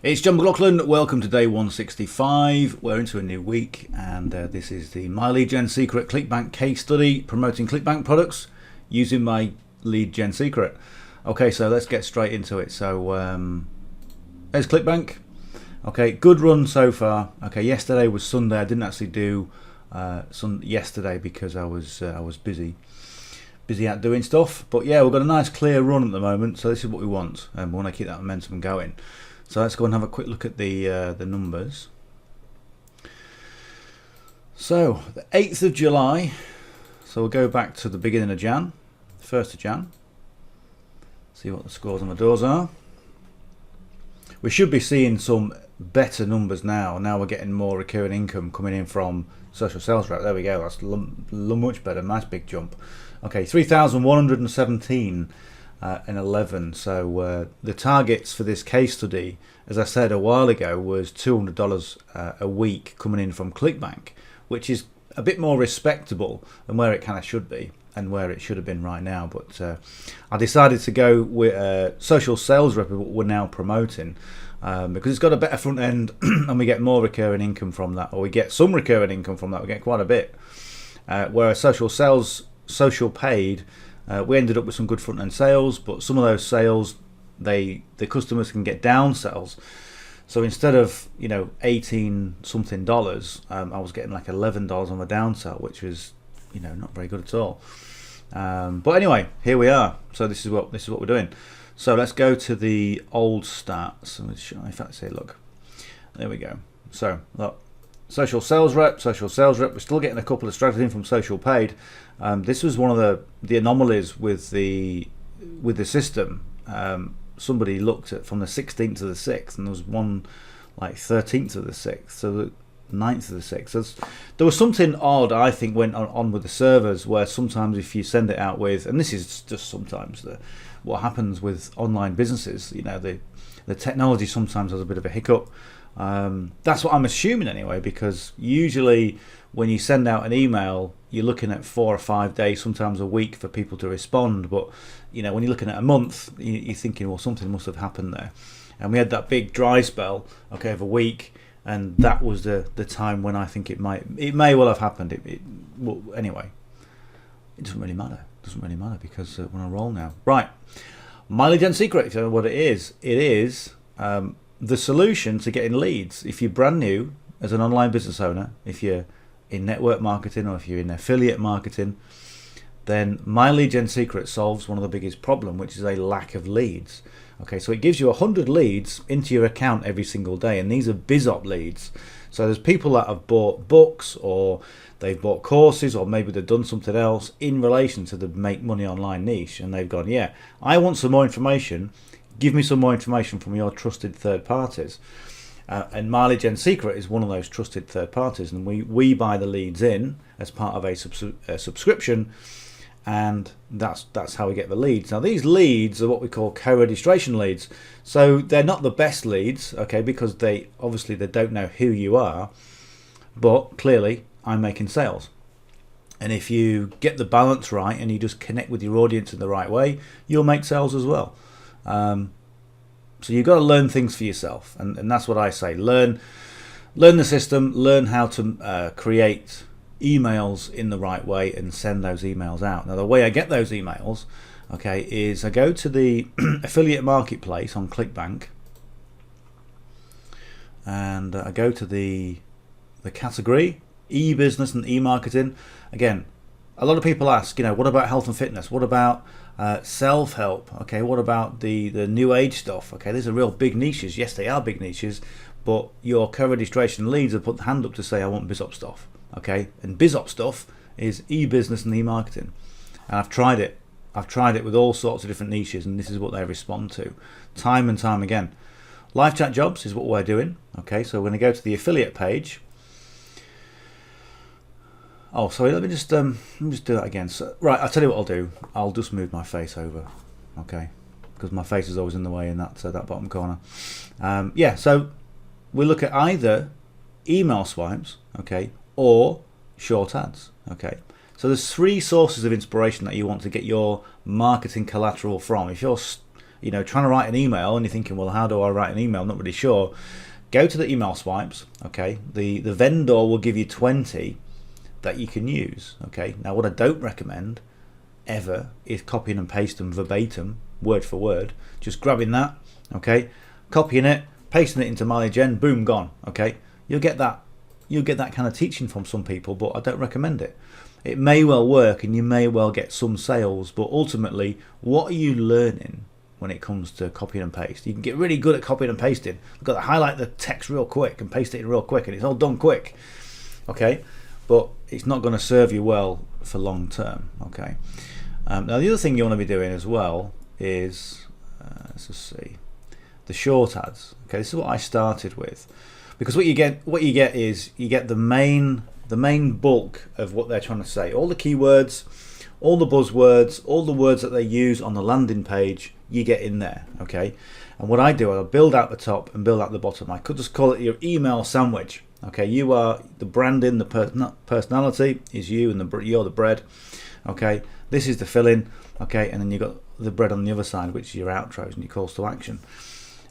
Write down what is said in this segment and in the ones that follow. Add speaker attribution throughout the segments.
Speaker 1: It's John McLauchlan. Welcome to day 165. We're into a new week, and this is the My Lead Gen Secret Clickbank case study promoting Clickbank products using my Lead Gen Secret. Okay, so let's get straight into it. So there's Clickbank. Okay, good run so far. Okay, yesterday was Sunday. I didn't actually do yesterday because I was busy out doing stuff. But yeah, we've got a nice clear run at the moment. So this is what we want, and we want to keep that momentum going. So let's go and have a quick look at the numbers. So the 8th of July, so we'll go back to the beginning of Jan, 1st of Jan, see what the scores on the doors are. We should be seeing some better numbers now. Now we're getting more recurring income coming in from social sales rep. There we go, that's much better, nice big jump. Okay, 3,117. And 11. So the targets for this case study, as I said a while ago, was $200 a week coming in from Clickbank, which is a bit more respectable than where it kind of should be and where it should have been right now. But I decided to go with social sales rep, what we're now promoting, because it's got a better front end and we get more recurring income from that, or we get some recurring income from that. We get quite a bit. Whereas social paid, we ended up with some good front end sales, but some of those sales, the customers can get down sells. So instead of 18 something dollars, I was getting like $11 on the down sell, which was not very good at all. But anyway, here we are. So this is what we're doing. So let's go to the old stats. In fact, say look, there we go. So look. Social sales rep, we're still getting a couple of strategies in from social paid. This was one of the anomalies with the system. Somebody looked at from the 16th to the 6th, and there was one like 13th to the 6th, so the 9th to the 6th. There was something odd, I think, went on with the servers, where sometimes if you send it out with, and this is just sometimes what happens with online businesses, the technology sometimes has a bit of a hiccup. That's what I'm assuming anyway, because usually when you send out an email, you're looking at 4 or 5 days, sometimes a week, for people to respond. But when you're looking at a month, you're thinking, well, something must have happened there. And we had that big dry spell, okay, of a week, and that was the time when I think it may well have happened. Well, anyway, it doesn't really matter. Because we're on a roll now. Right, My Lead Gen Secret. If you know what it is the solution to getting leads. If you're brand new as an online business owner, if you're in network marketing, or if you're in affiliate marketing, then My Lead Gen Secret solves one of the biggest problems, which is a lack of leads. Okay, so it gives you 100 leads into your account every single day, and these are BizOp leads. So there's people that have bought books, or they've bought courses, or maybe they've done something else in relation to the make money online niche, and they've gone, yeah, I want some more information. Give me some more information from your trusted third parties. And My Lead Gen Secret is one of those trusted third parties, and we buy the leads in as part of a subscription, and that's how we get the leads. Now these leads are what we call co-registration leads. So they're not the best leads, okay, because they don't know who you are, but clearly I'm making sales. And if you get the balance right and you just connect with your audience in the right way, you'll make sales as well. So you've got to learn things for yourself, and that's what I say. Learn the system, learn how to create emails in the right way and send those emails out. Now the way I get those emails, okay, is I go to the affiliate marketplace on Clickbank, and I go to the category e-business and e-marketing. Again, a lot of people ask, what about health and fitness? What about self-help? Okay, what about the new age stuff? Okay, these are real big niches. Yes, they are big niches, but your co-registration leads have put the hand up to say, I want BizOp stuff. Okay, and BizOp stuff is e-business and e-marketing. And I've tried it with all sorts of different niches, and this is what they respond to time and time again. Live chat jobs is what we're doing. Okay, so we're going to go to the affiliate page. Oh, sorry, let me just do that again. So, right, I'll tell you what I'll do. I'll just move my face over, okay, because my face is always in the way in that bottom corner. Yeah, so we look at either email swipes, okay, or short ads, okay. So there's 3 sources of inspiration that you want to get your marketing collateral from. If you're you know, trying to write an email and you're thinking, well, how do I write an email? I'm not really sure. Go to the email swipes. Okay, the vendor will give you 20 that you can use. Okay, now what I don't recommend ever is copying and pasting verbatim, word for word. Just grabbing that, okay, copying it, pasting it into MyLeadGen, boom, gone. Okay, you'll get that kind of teaching from some people, but I don't recommend it. It may well work and you may well get some sales, but ultimately, what are you learning when it comes to copying and paste? You can get really good at copying and pasting. You've got to highlight the text real quick and paste it in real quick, and it's all done quick. Okay, but it's not going to serve you well for long term. Okay. Now the other thing you want to be doing as well is, let's just see, the short ads. Okay, this is what I started with, because what you get is you get the main bulk of what they're trying to say, all the keywords, all the buzzwords, all the words that they use on the landing page, you get in there. Okay, and what I do, I'll build out the top and build out the bottom. I could just call it your email sandwich. Okay, you are the branding, the personality is you, and you're the bread. Okay, this is the filling. Okay, and then you've got the bread on the other side, which is your outros and your calls to action.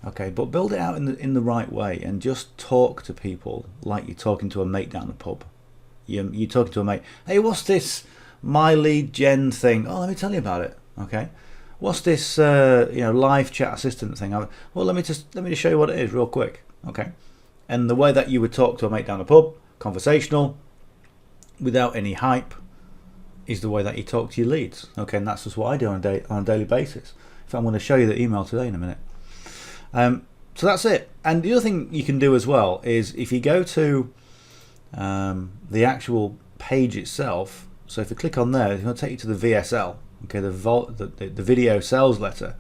Speaker 1: Okay, but build it out in the right way, and just talk to people like you're talking to a mate down the pub. You're talking to a mate. Hey, what's this myleadgen thing? Oh, let me tell you about it. Okay, what's this live chat assistant thing? Well, let me just show you what it is real quick. Okay, and the way that you would talk to a mate down the pub, conversational, without any hype, is the way that you talk to your leads. Okay, and that's just what I do on a daily basis. In fact, I'm going to show you the email today in a minute. So that's it. And the other thing you can do as well is if you go to the actual page itself. So if you click on there, it's going to take you to the VSL. Okay, the video sales letter,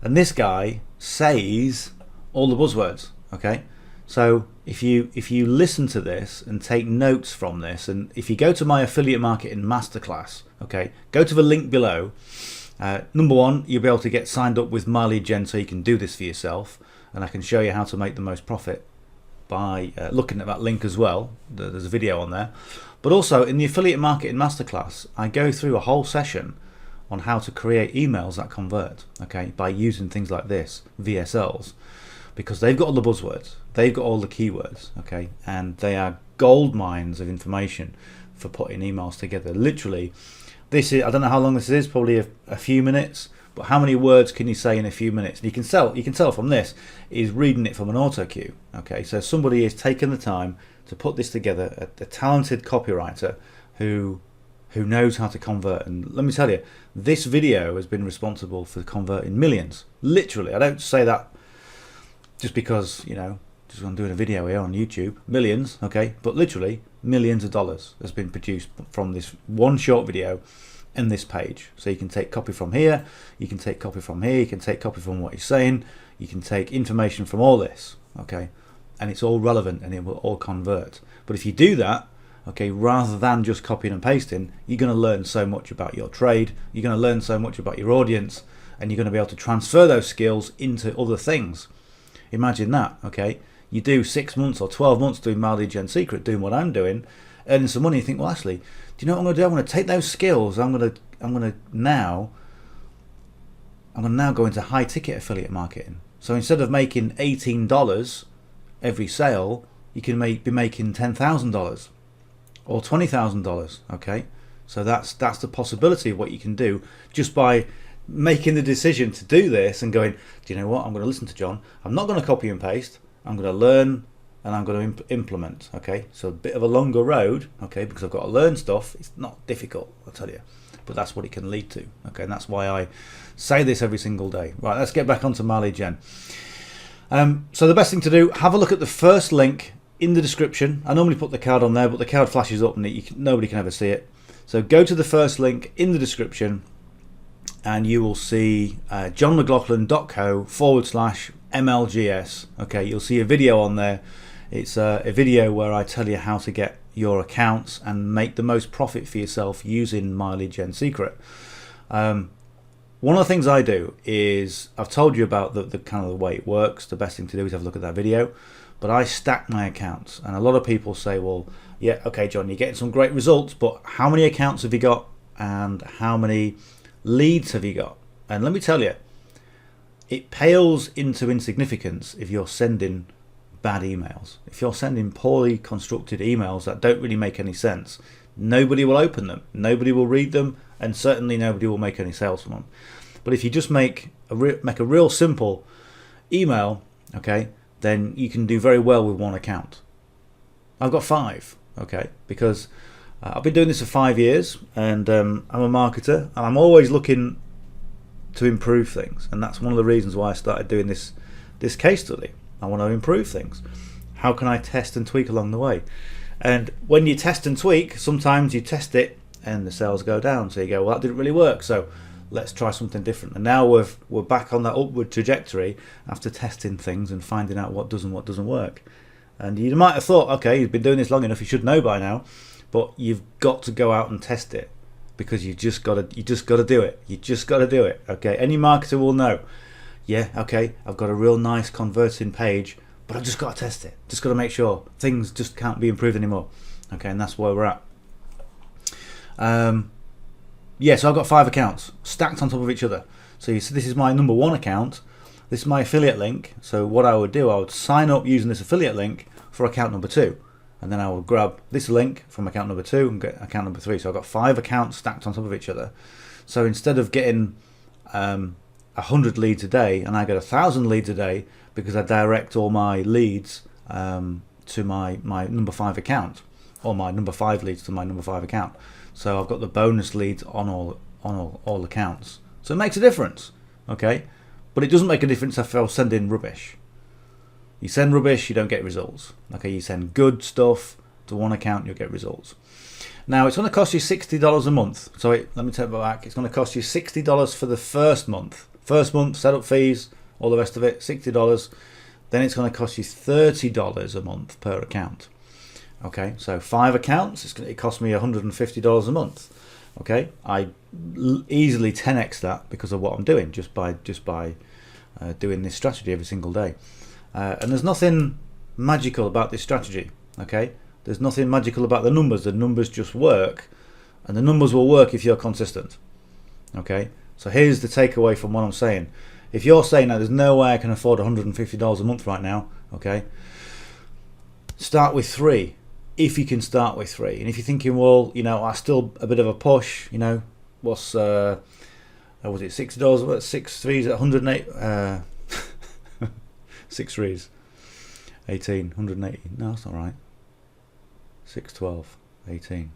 Speaker 1: and this guy says all the buzzwords. Okay, so if you listen to this and take notes from this, and if you go to my affiliate marketing masterclass, okay, go to the link below. Number one, you'll be able to get signed up with myleadgen so you can do this for yourself, and I can show you how to make the most profit by looking at that link as well. There's a video on there. But also in the affiliate marketing masterclass, I go through a whole session on how to create emails that convert, okay, by using things like this, VSLs, because they've got all the buzzwords, they've got all the keywords, okay, and they are gold mines of information for putting emails together. Literally, this is, I don't know how long this is, probably a few minutes, but how many words can you say in a few minutes? And you can tell from this is reading it from an auto cue. Okay, so somebody has taken the time to put this together, a talented copywriter who knows how to convert. And let me tell you, this video has been responsible for converting millions. Literally, I don't say that just because, just I'm doing a video here on YouTube. Millions, okay, but literally millions of dollars has been produced from this one short video and this page. So you can take copy from here, you can take copy from here, you can take copy from what he's saying, you can take information from all this, okay, and it's all relevant and it will all convert. But if you do that, okay, rather than just copying and pasting, you're going to learn so much about your trade, you're going to learn so much about your audience, and you're going to be able to transfer those skills into other things. Imagine that, okay, you do 6 months or 12 months doing myleadgen secret, doing what I'm doing, earning some money. You think, well, actually, do you know what I'm going to do? I'm going to take those skills. I'm going to now go into high ticket affiliate marketing. So instead of making $18 every sale, you can be making $10,000 or $20,000. Okay, so that's the possibility of what you can do just by making the decision to do this and going, do you know what? I'm going to listen to John. I'm not going to copy and paste. I'm going to learn and I'm going to implement. Okay, so a bit of a longer road, okay, because I've got to learn stuff. It's not difficult, I'll tell you, but that's what it can lead to. Okay, and that's why I say this every single day. Right, let's get back onto myleadgen. So the best thing to do, have a look at the first link in the description. I normally put the card on there, but the card flashes up and nobody can ever see it. So go to the first link in the description and you will see johnmclaughlin.co/mlgs. Okay, you'll see a video on there. It's a video where I tell you how to get your accounts and make the most profit for yourself using myleadgen secret. One of the things I do is, I've told you about the kind of the way it works. The best thing to do is have a look at that video, but I stack my accounts. And a lot of people say, well, yeah, okay, John, you're getting some great results, but how many accounts have you got and how many leads have you got? And let me tell you, it pales into insignificance if you're sending bad emails. If you're sending poorly constructed emails that don't really make any sense, nobody will open them, nobody will read them, and certainly nobody will make any sales from them. But if you just make a real simple email, okay, then you can do very well with one account. I've got 5, okay, because I've been doing this for 5 years, and I'm a marketer, and I'm always looking to improve things, and that's one of the reasons why I started doing this case study. I want to improve things. How can I test and tweak along the way? And when you test and tweak, sometimes you test it and the sales go down, so you go, well, that didn't really work, so let's try something different. And now we're back on that upward trajectory after testing things and finding out what does and what doesn't work. And you might have thought, okay, you've been doing this long enough, you should know by now, but you've got to go out and test it, because you just got to do it. You just got to do it. Okay, any marketer will know. Yeah, okay, I've got a real nice converting page, but I've just got to test it. Just got to make sure things just can't be improved anymore. Okay, and that's where we're at. Yeah, so I've got 5 accounts stacked on top of each other. So you see, this is my number 1 account. This is my affiliate link. So what I would do, I would sign up using this affiliate link for account number 2. And then I will grab this link from account number 2 and get account number 3. So I've got 5 accounts stacked on top of each other. So instead of getting 100 leads a day, and I get 1,000 leads a day because I direct all my leads to my number 5 account, or my number 5 leads to my number 5 account. So I've got the bonus leads on all accounts. So it makes a difference, okay? But it doesn't make a difference if I send in rubbish. You send rubbish, you don't get results. Okay, you send good stuff to one account, you'll get results. Now it's going to cost you $60 a month. So let me take it back. It's going to cost you $60 for the first month. First month, setup fees, all the rest of it, $60. Then it's going to cost you $30 a month per account. Okay, so 5 accounts, it costs me $150 a month. Okay, I easily 10x that because of what I'm doing, just by doing this strategy every single day. And there's nothing magical about this strategy. Okay, there's nothing magical about the numbers. The numbers just work, and the numbers will work if you're consistent. Okay, so here's the takeaway from what I'm saying. If you're saying that there's no way I can afford $150 a month right now, okay, start with 3. If you can start with 3, and if you're thinking, well, you know, I still a bit of a push, you know, what's was it $60? What, 6 threes at 108? 6 threes, 18, 180. No, that's not right. 6, 12, 18.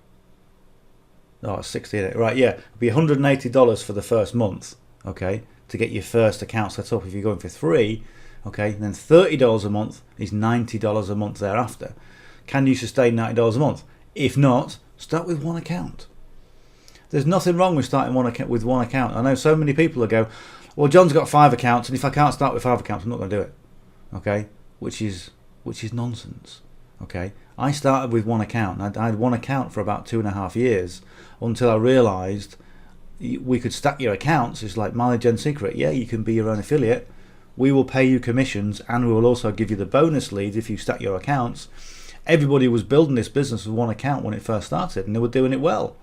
Speaker 1: Oh, it's 68. Right, yeah, it'll be $180 for the first month, okay, to get your first account set up. If you're going for 3, okay, then $30 a month is $90 a month thereafter. Can you sustain $90 a month? If not, start with 1 account. There's nothing wrong with starting with one account. I know so many people that go, well, John's got 5 accounts, and if I can't start with 5 accounts, I'm not going to do it. Okay, which is nonsense. Okay, I started with 1 account. I had 1 account for about 2.5 years until I realised we could stack your accounts. It's like Mileage Gen Secret. Yeah, you can be your own affiliate. We will pay you commissions, and we will also give you the bonus leads if you stack your accounts. Everybody was building this business with 1 account when it first started, and they were doing it well.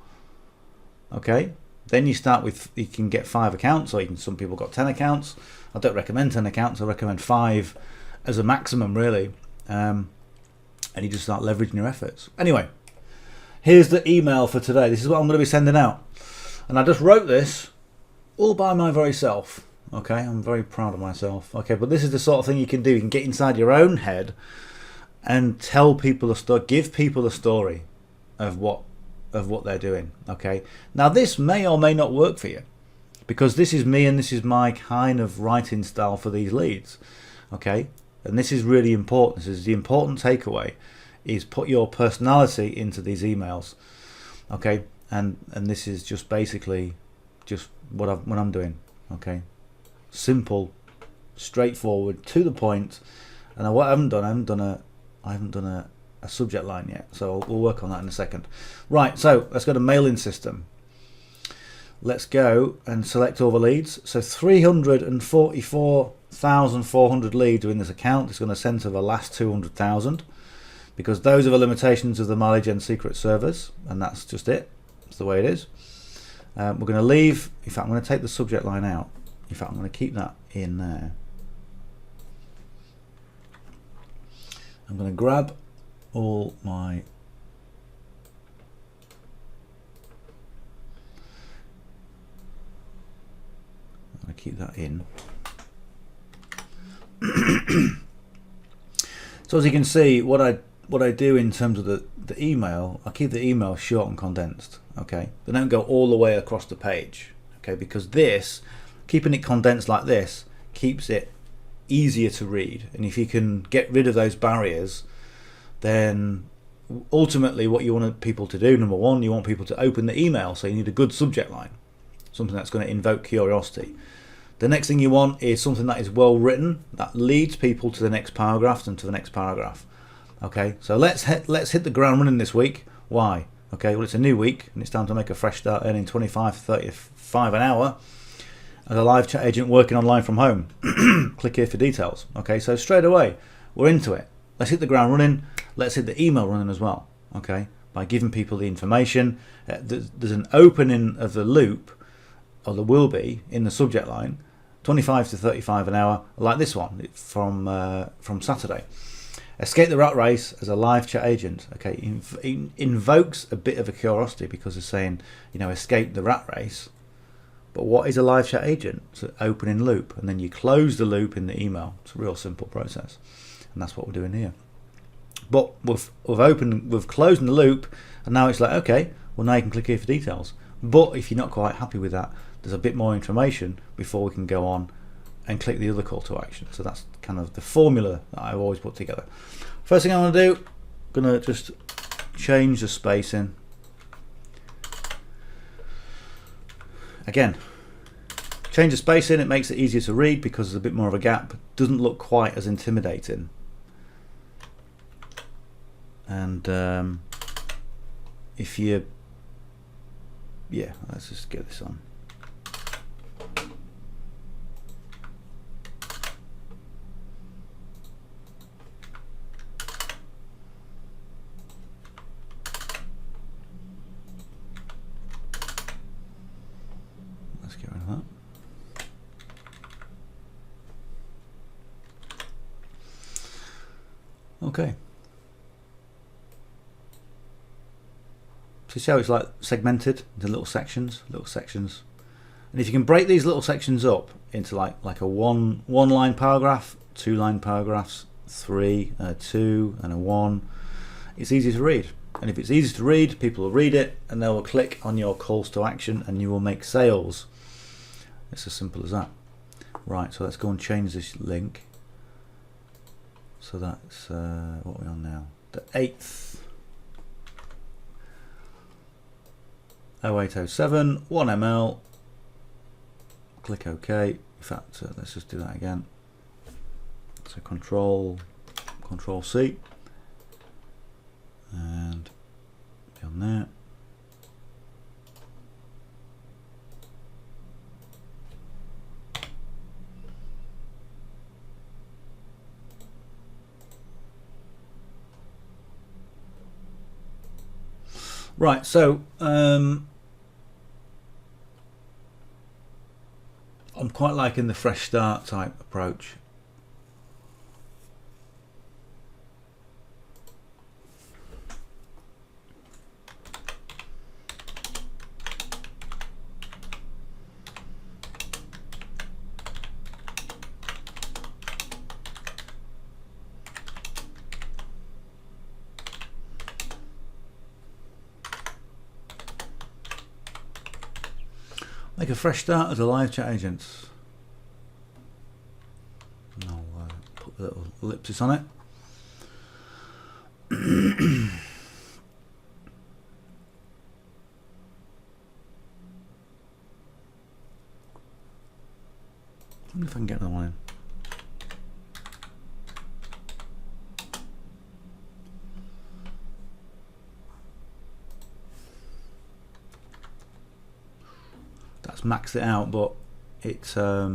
Speaker 1: Okay, then you start with, you can get 5 accounts, or some people got 10 accounts. I don't recommend 10 accounts. I recommend 5 as a maximum, really. And you just start leveraging your efforts. Anyway, here's the email for today. This is what I'm going to be sending out, and I just wrote this all by my very self. Okay, I'm very proud of myself. Okay, but this is the sort of thing you can do. You can get inside your own head and tell people a story, give people a story of what they're doing. Okay, now this may or may not work for you, because this is me and this is my kind of writing style for these leads. Okay, and this is really important. This is the important takeaway, is put your personality into these emails. Okay, and this is just basically just what I'm doing. Okay, simple, straightforward, to the point. And what I haven't done a subject line yet, so we'll work on that in a second. Right, so let's go to mailing system. Let's go and select all the leads. So 344,400 leads are in this account. It's going to send to the last 200,000, because those are the limitations of the Mileage Gen Secret servers, and that's just it. That's the way it is. We're going to leave. In fact, I'm going to take the subject line out. In fact, I'm going to keep that in there. I'm going to grab all my keep that in. So as you can see, what I do in terms of the email, I keep the email short and condensed. Okay, they don't go all the way across the page. Okay, because this, keeping it condensed like this, keeps it easier to read. And if you can get rid of those barriers, then ultimately what you want people to do, number one, you want people to open the email, so you need a good subject line, something that's going to invoke curiosity. The next thing you want is something that is well written, that leads people to the next paragraph and to the next paragraph. Okay, so let's hit the ground running this week. Why? Okay, well, it's a new week and it's time to make a fresh start, earning 25 to 35 an hour as a live chat agent working online from home. Click here for details. Okay, so straight away we're into it. Let's hit the ground running. Let's hit the email running as well. Okay, by giving people the information. There's an opening of the loop, or there will be, in the subject line, 25 to 35 an hour, like this one from Saturday. Escape the rat race as a live chat agent. Okay, invokes a bit of a curiosity because it's saying, you know, escape the rat race. But what is a live chat agent? It's an opening loop, and then you close the loop in the email. It's a real simple process, and that's what we're doing here. But we've closed the loop, and now it's like, okay, well, now you can click here for details. But if you're not quite happy with that, there's a bit more information before we can go on and click the other call to action. So that's kind of the formula that I've always put together. First thing I want to do, I'm going to just change the spacing. Again, change the spacing, it makes it easier to read because there's a bit more of a gap. It doesn't look quite as intimidating. And if you, yeah, let's just get this on. Let's get rid of that. Okay. So see how it's like segmented into little sections. And if you can break these little sections up into like a one line paragraph, 2 line paragraphs, 3, 2 and a 1, it's easy to read. And if it's easy to read, people will read it and they will click on your calls to action and you will make sales. It's as simple as that. Right, so let's go and change this link. So that's what we're on now, the 8th. 0807 1ml. Click OK. In fact, let's just do that again. So Control C and down there. Right, so I'm quite liking the fresh start type approach. Make a fresh start as a live chat agent. And I'll put the little ellipsis on it. I wonder if I can get another one in. That's maxed it out, but it's I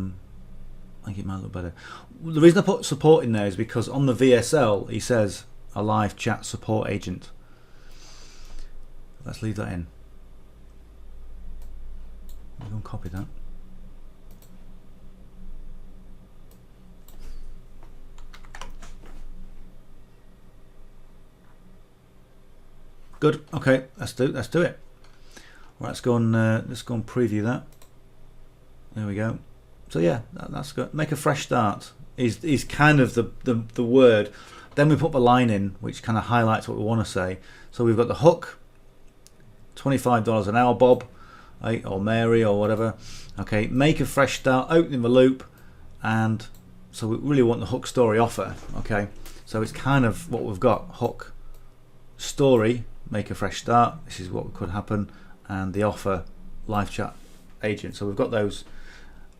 Speaker 1: think it might look better. The reason I put support in there is because on the VSL he says a live chat support agent. Let's leave that in. I'm going to copy that. Good. Okay, let's do it. Right, let's go and preview that. There we go. So yeah, that's good. Make a fresh start is kind of the word. Then we put the line in, which kind of highlights what we want to say. So we've got the hook, $25 an hour, Bob, or Mary, or whatever. Okay, make a fresh start, opening the loop, and so we really want the hook story offer. Okay, so it's kind of what we've got: hook, story, make a fresh start. This is what could happen, and the offer, live chat agent. So we've got those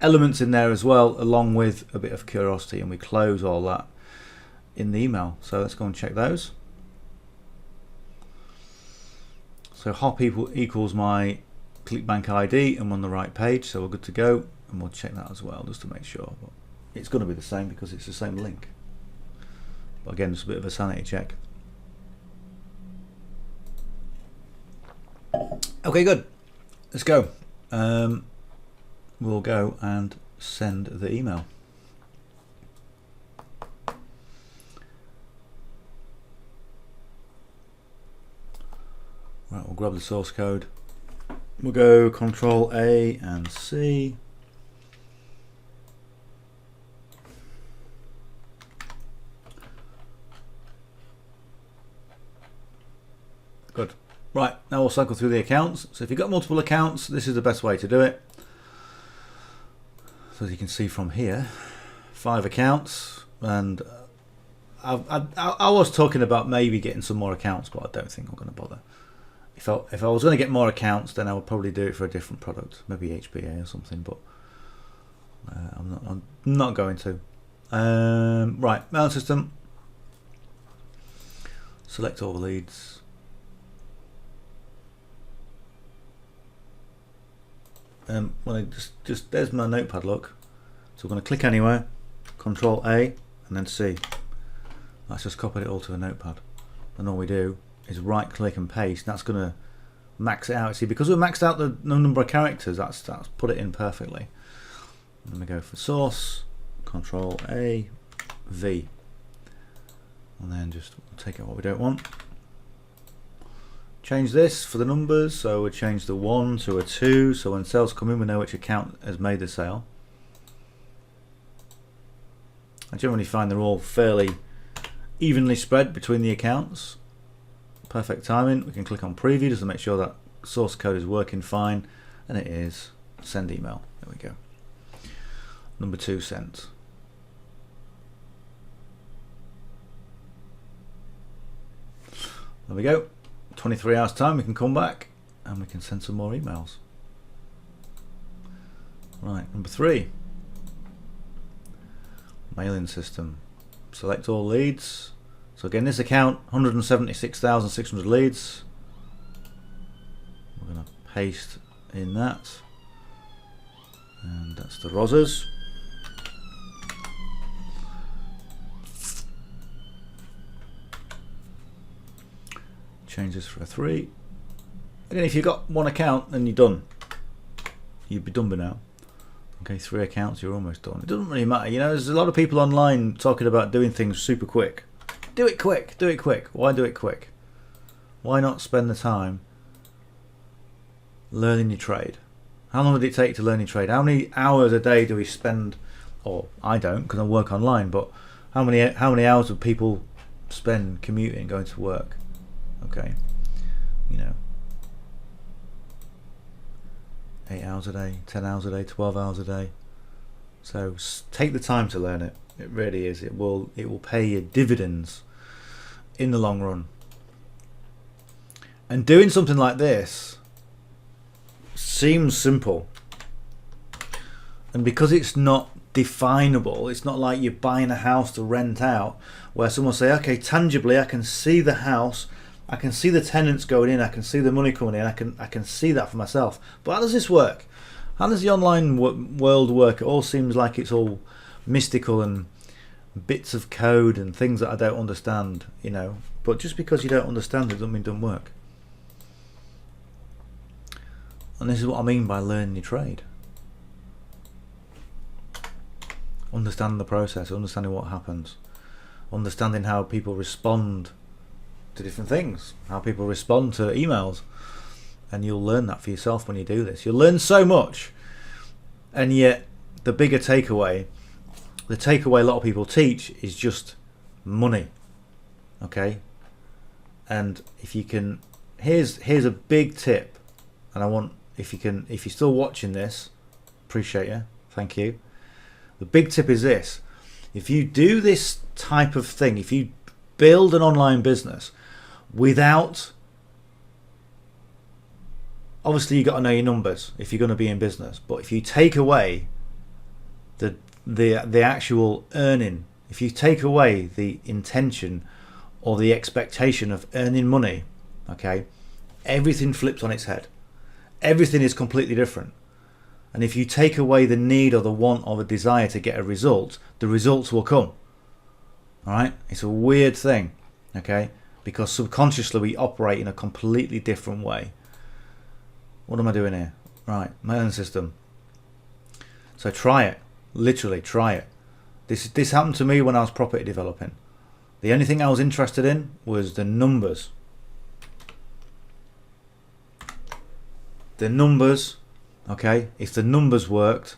Speaker 1: elements in there as well, along with a bit of curiosity, and we close all that in the email. So let's go and check those. So hop equals my Clickbank ID, and we're on the right page, so we're good to go, and we'll check that as well just to make sure. But it's going to be the same because it's the same link. But again, just a bit of a sanity check. Okay, good. Let's go. We'll go and send the email. Right, we'll grab the source code. We'll go Control A and C. Good. Right, now we'll cycle through the accounts. So if you've got multiple accounts, this is the best way to do it. So as you can see from here, 5 accounts, and I was talking about maybe getting some more accounts, but I don't think I'm going to bother. If I was going to get more accounts, then I would probably do it for a different product, maybe HBA or something, but I'm not going to. Right, mail system. Select all the leads. When I just there's my notepad, look. So we're going to click anywhere, Control A, and then C. Let's just copy it all to a notepad. And all we do is right click and paste. That's going to max it out. See, because we've maxed out the number of characters, that's put it in perfectly. And then we go for source, Control A, V. And then just take out what we don't want. Change this for the numbers, so we'll change the 1 to a 2, so when sales come in we know which account has made the sale. I generally find they're all fairly evenly spread between the accounts. Perfect timing. We can click on preview just to make sure that source code is working fine, and it is. Send email. There we go. Number 2 sent. There we go. 23 hours time we can come back and we can send some more emails. Right, number 3, mailing system. Select all leads. So again, this account, 176,600 leads. We're going to paste in that, and that's the Rosas. Change this for a 3. Again, if you've got one account, then you're done. You'd be done by now. Okay, 3 accounts, you're almost done. It doesn't really matter. You know, there's a lot of people online talking about doing things super quick. Do it quick, do it quick. Why do it quick? Why not spend the time learning your trade? How long did it take to learn your trade? How many hours a day do we spend, or I don't because I work online, but how many hours do people spend commuting, going to work? Okay, you know, 8 hours a day, 10 hours a day, 12 hours a day. So take the time to learn it. It really is. It will pay you dividends in the long run. And doing something like this seems simple. And because it's not definable, it's not like you're buying a house to rent out, where someone say, okay, tangibly I can see the house, I can see the tenants going in, I can see the money coming in, I can see that for myself. But how does this work? How does the online world work? It all seems like it's all mystical and bits of code and things that I don't understand, you know. But just because you don't understand it doesn't mean it doesn't work. And this is what I mean by learning your trade. Understanding the process, understanding what happens, understanding how people respond to different things, how people respond to emails, and you'll learn that for yourself when you do this. You'll learn so much, and yet the bigger takeaway, the takeaway a lot of people teach is just money. Okay, and if you can, here's a big tip, and I want, if you're still watching this, appreciate you, thank you. The big tip is this: if you do this type of thing, if you build an online business without, obviously you got to know your numbers if you're going to be in business, but if you take away the actual earning, if you take away the intention or the expectation of earning money, okay, everything flips on its head. Everything is completely different. And if you take away the need or the want or the desire to get a result, the results will come. All right, it's a weird thing, okay, because subconsciously we operate in a completely different way. What am I doing here? Right, my own system. So try it, literally try it. This happened to me when I was property developing. The only thing I was interested in was the numbers. The numbers, okay? If the numbers worked,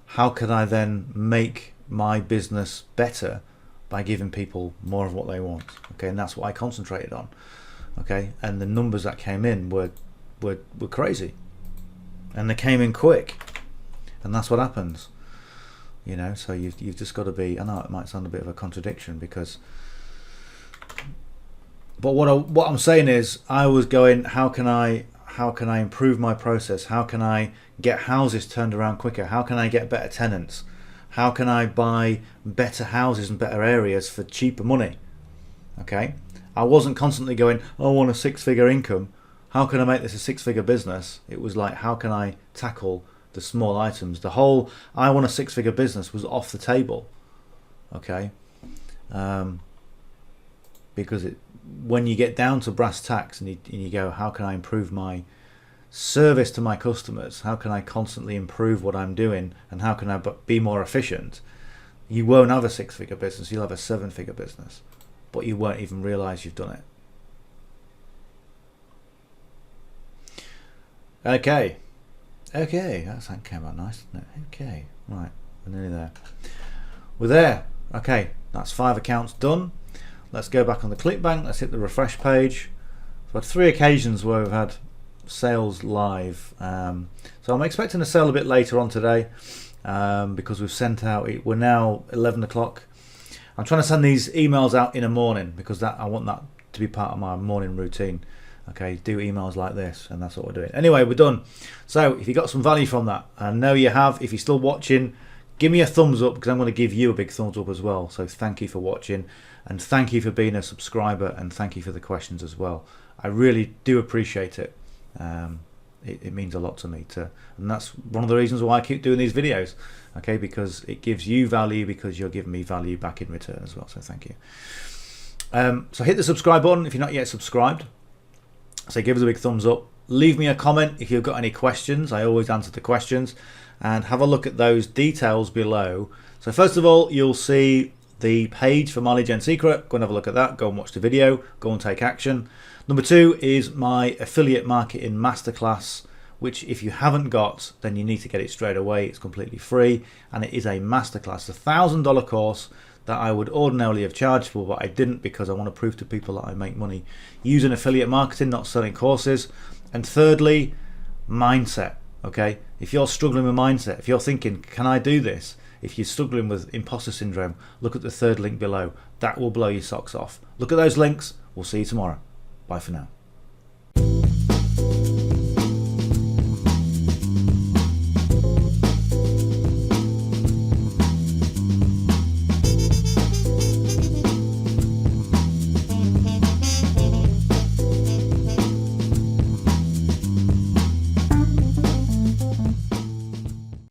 Speaker 1: how could I then make my business better by giving people more of what they want? Okay, and that's what I concentrated on. Okay, and the numbers that came in were crazy, and they came in quick, and that's what happens. You know, so you've just got to be. I know it might sound a bit of a contradiction because, but what I'm saying is, I was going, how can I improve my process? How can I get houses turned around quicker? How can I get better tenants? How can I buy better houses and better areas for cheaper money? Okay, I wasn't constantly going, oh, I want a 6-figure income. How can I make this a 6-figure business? It was like, how can I tackle the small items? The whole I want a 6-figure business was off the table. Okay, because when you get down to brass tacks and you go, how can I improve my service to my customers? How can I constantly improve what I'm doing? And how can I be more efficient? You won't have a 6-figure business, you'll have a 7-figure business, but you won't even realize you've done it. Okay, that came out nice, didn't it? Okay, right, we're nearly there. We're there. Okay, that's 5 accounts done. Let's go back on the Clickbank. Let's hit the refresh page. We've had 3 occasions where we've had sales live. So I'm expecting a sale a bit later on today because we've sent out, we're now 11 o'clock. I'm trying to send these emails out in the morning because I want that to be part of my morning routine. Okay, do emails like this, and that's what we're doing. Anyway, we're done. So if you got some value from that, and I know you have, if you're still watching, give me a thumbs up because I'm going to give you a big thumbs up as well. So thank you for watching, and thank you for being a subscriber, and thank you for the questions as well. I really do appreciate it. It means a lot to me and that's one of the reasons why I keep doing these videos. Okay, because it gives you value, because you're giving me value back in return as well. So thank you. So hit the subscribe button if you're not yet subscribed. So give us a big thumbs up. Leave me a comment if you've got any questions. I always answer the questions, and have a look at those details below. So first of all, you'll see the page for My Lead Gen Secret. Go and have a look at that. Go and watch the video. Go and take action. Number 2 is my affiliate marketing masterclass, which if you haven't got, then you need to get it straight away. It's completely free, and it is a masterclass, a $1,000 course that I would ordinarily have charged for, but I didn't because I want to prove to people that I make money using affiliate marketing, not selling courses. And thirdly, mindset. Okay, if you're struggling with mindset, if you're thinking, can I do this? If you're struggling with imposter syndrome, look at the 3rd link below. That will blow your socks off. Look at those links. We'll see you tomorrow. Bye for now.